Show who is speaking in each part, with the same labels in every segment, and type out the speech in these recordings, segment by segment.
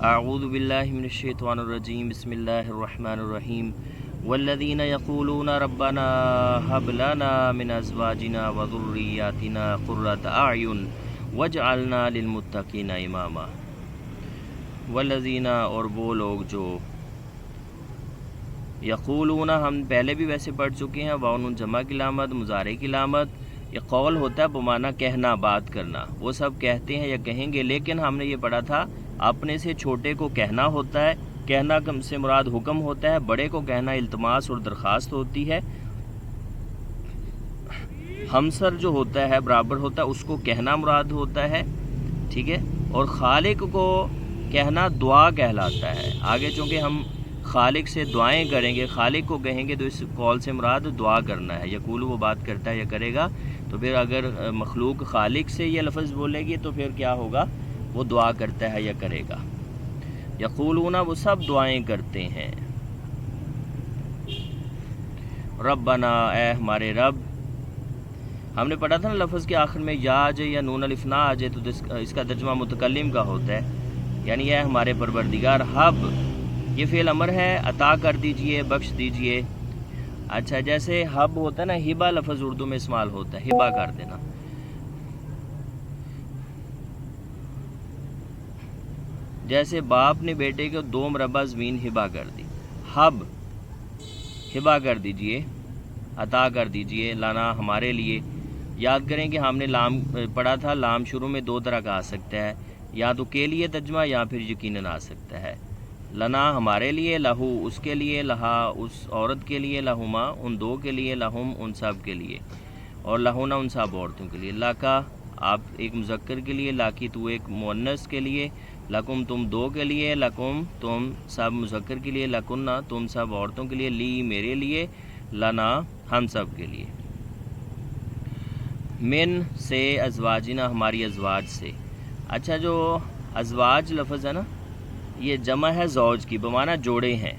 Speaker 1: اعوذ باللہ من الشیطان الرجیم بسم اللہ الرحمن الرحیم والذین یقولون ربنا هب لنا من ازواجنا وذریاتنا قرۃ اعین واجعلنا للمتقین اماما۔ والذین، اور وہ لوگ جو یقولون، ہم پہلے بھی ویسے پڑھ چکے ہیں، واؤن جمع کی علامت، مضارع کی علامت، یہ قول ہوتا ہے بمعنی کہنا، بات کرنا، وہ سب کہتے ہیں یا کہیں گے، لیکن ہم نے یہ پڑھا تھا اپنے سے چھوٹے کو کہنا ہوتا ہے، کہنا کم سے مراد حکم ہوتا ہے، بڑے کو کہنا التماس اور درخواست ہوتی ہے، ہمسر جو ہوتا ہے برابر ہوتا ہے اس کو کہنا مراد ہوتا ہے، ٹھیک ہے، اور خالق کو کہنا دعا کہلاتا ہے۔ آگے چونکہ ہم خالق سے دعائیں کریں گے، خالق کو کہیں گے تو اس قول سے مراد دعا کرنا ہے، یقول وہ بات کرتا ہے یا کرے گا، تو پھر اگر مخلوق خالق سے یہ لفظ بولے گی تو پھر کیا ہوگا، وہ دعا کرتا ہے یا کرے گا۔ یقولون، وہ سب دعائیں کرتے ہیں، ربنا، اے ہمارے رب۔ ہم نے پڑھا تھا نا لفظ کے آخر میں یا آ جائے یا نون الف نہ آ جائے تو اس کا ترجمہ متکلم کا ہوتا ہے، یعنی اے ہمارے پروردگار، حب یہ فعل امر ہے، عطا کر دیجئے، بخش دیجئے۔ اچھا، جیسے حب ہوتا ہے نا، ہبہ لفظ اردو میں استعمال ہوتا ہے، ہبہ کر دینا۔ جیسے باپ نے بیٹے کو 2 مربع زمین ہبہ کر دی، حب ہبہ کر دیجئے، عطا کر دیجئے، لانا ہمارے لیے۔ یاد کریں کہ ہم نے لام پڑھا تھا، لام شروع میں 2 طرح کا آ سکتا ہے، یا تو کے لیے ترجمہ یا پھر یقیناً آ سکتا ہے۔ لنا ہمارے لیے، لہو اس کے لیے، لہا اس عورت کے لیے، لہما ان 2 کے لیے، لہم ان سب کے لیے، اور لہونا ان سب عورتوں کے لیے، لاکا آپ ایک مذکر کے لیے، لاکی تو ایک مؤنث کے لیے، لکم تم 2 کے لیے، لکم تم سب مذکر کے لیے، لکنہ تم سب عورتوں کے لیے، لی میرے لیے، لنا ہم سب کے لیے۔ من سے، ازواجنا ہماری ازواج سے۔ اچھا، جو ازواج لفظ ہے نا، یہ جمع ہے زوج کی، بمعنی جوڑے ہیں،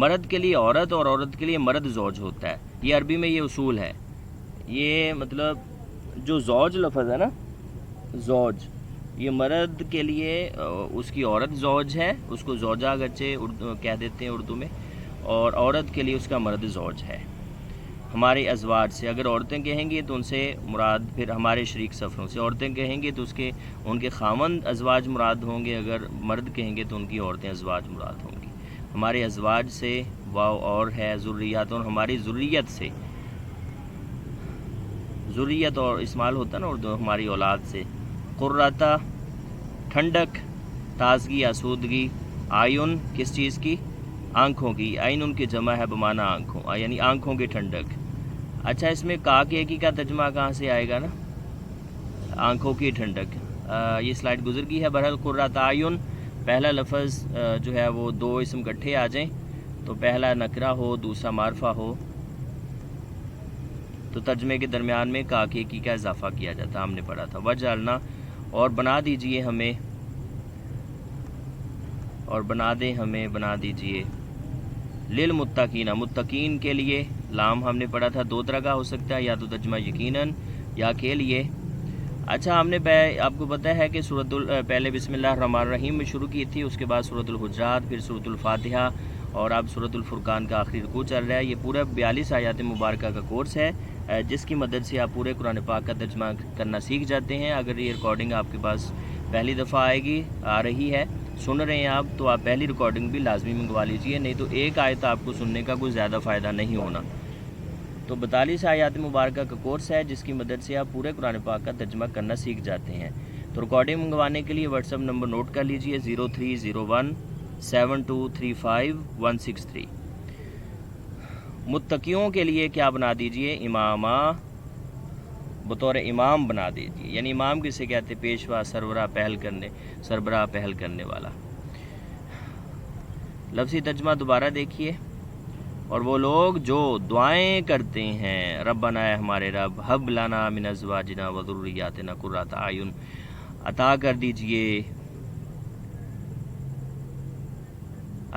Speaker 1: مرد کے لیے عورت اور عورت کے لیے مرد زوج ہوتا ہے، یہ عربی میں یہ اصول ہے۔ یہ مطلب جو زوج لفظ ہے نا، زوج، یہ مرد کے لیے اس کی عورت زوج ہے، اس کو زوجہ اگرچہ کہہ دیتے ہیں اردو میں، اور عورت کے لیے اس کا مرد زوج ہے۔ ہمارے ازواج سے، اگر عورتیں کہیں گی تو ان سے مراد پھر ہمارے شریک سفروں سے، عورتیں کہیں گے تو ان کے خاوند ازواج مراد ہوں گے، اگر مرد کہیں گے تو ان کی عورتیں ازواج مراد ہوں گی۔ ہمارے ازواج سے، واو اور ہے، ذریات، اور ہماری ذریت سے، ذریت اور استعمال ہوتا ہے نا اردو، ہماری اولاد سے۔ قرۃ ٹھنڈک، تازگی، آسودگی، آئین کس چیز کی، آنکھوں کی، عین ان کی جمع ہے بمعنی آنکھوں، یعنی آنکھوں کی ٹھنڈک۔ اچھا، اس میں کا کے کی کا ترجمہ کہاں سے آئے گا نا، آنکھوں کی ٹھنڈک۔ یہ سلائڈ گزر گئی ہے، بہرحال قرۃ اعین، پہلا لفظ جو ہے وہ 2 اسم اکٹھے آ جائیں تو پہلا نکرہ ہو دوسرا معرفہ ہو تو ترجمے کے درمیان میں کا کے کی کا اضافہ کیا جاتا، ہم نے پڑھا تھا۔ وجعلنا، اور بنا دیجئے ہمیں، اور بنا دیں ہمیں، بنا دیجئے، للمتقین، متقین کے لیے، لام ہم نے پڑھا تھا 2 طرح کا ہو سکتا ہے، یا تو ترجمہ یقیناً یا کے لیے۔ اچھا، ہم نے آپ کو پتہ ہے کہ پہلے بسم اللہ الرحمن الرحیم میں شروع کی تھی، اس کے بعد سورۃ الحجرات، پھر سورۃ الفاتحہ، اور اب سورۃ الفرقان کا آخری رکوع چل رہا ہے۔ یہ پورا 42 آیات مبارکہ کا کورس ہے، جس کی مدد سے آپ پورے قرآن پاک کا ترجمہ کرنا سیکھ جاتے ہیں۔ اگر یہ ریکارڈنگ آپ کے پاس پہلی دفعہ آ رہی ہے، سن رہے ہیں آپ، تو آپ پہلی ریکارڈنگ بھی لازمی منگوا لیجئے، نہیں تو ایک آیت آپ کو سننے کا کوئی زیادہ فائدہ نہیں ہونا۔ تو 42 آیات مبارکہ کا کورس ہے، جس کی مدد سے آپ پورے قرآن پاک کا ترجمہ کرنا سیکھ جاتے ہیں۔ تو ریکارڈنگ منگوانے کے لیے واٹس ایپ نمبر نوٹ کر لیجئے، 03017235 متقیوں کے لیے کیا بنا دیجئے، امامہ، بطور امام بنا دیجئے، یعنی امام کسے کہتے، پیشوا، سربراہ پہل کرنے والا۔ لفظی ترجمہ دوبارہ دیکھیے، اور وہ لوگ جو دعائیں کرتے ہیں، ربنا اے ہمارے رب، حب لنا من ازواجنا وذریاتنا قرۃ اعین، عطا کر دیجئے،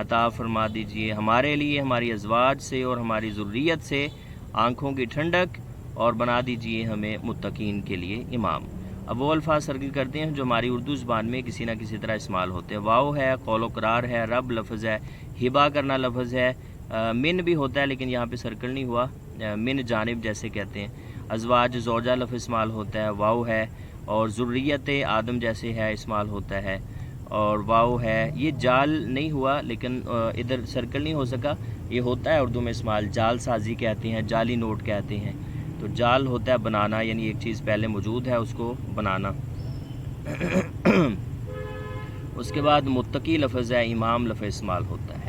Speaker 1: عطا فرما دیجئے ہمارے لیے ہماری ازواج سے اور ہماری ذریت سے آنکھوں کی ٹھنڈک، اور بنا دیجئے ہمیں متقین کے لیے امام۔ اب وہ الفاظ سرکل کرتے ہیں جو ہماری اردو زبان میں کسی نہ کسی طرح استعمال ہوتے ہیں. واو ہے، قول و قرار ہے، رب لفظ ہے، ہبا کرنا لفظ ہے، من بھی ہوتا ہے لیکن یہاں پہ سرکل نہیں ہوا، من جانب جیسے کہتے ہیں. ازواج زوجہ لفظ استعمال ہوتا ہے، واو ہے. اور ذریت آدم جیسے ہے استعمال ہوتا ہے، اور واو ہے. یہ جال نہیں ہوا لیکن ادھر سرکل نہیں ہو سکا. یہ ہوتا ہے اردو میں استعمال، جال سازی کہتے ہیں، جعلی نوٹ کہتے ہیں. تو جال ہوتا ہے بنانا، یعنی ایک چیز پہلے موجود ہے اس کو بنانا. اس کے بعد متقی لفظ ہے، امام لفظ استعمال ہوتا ہے.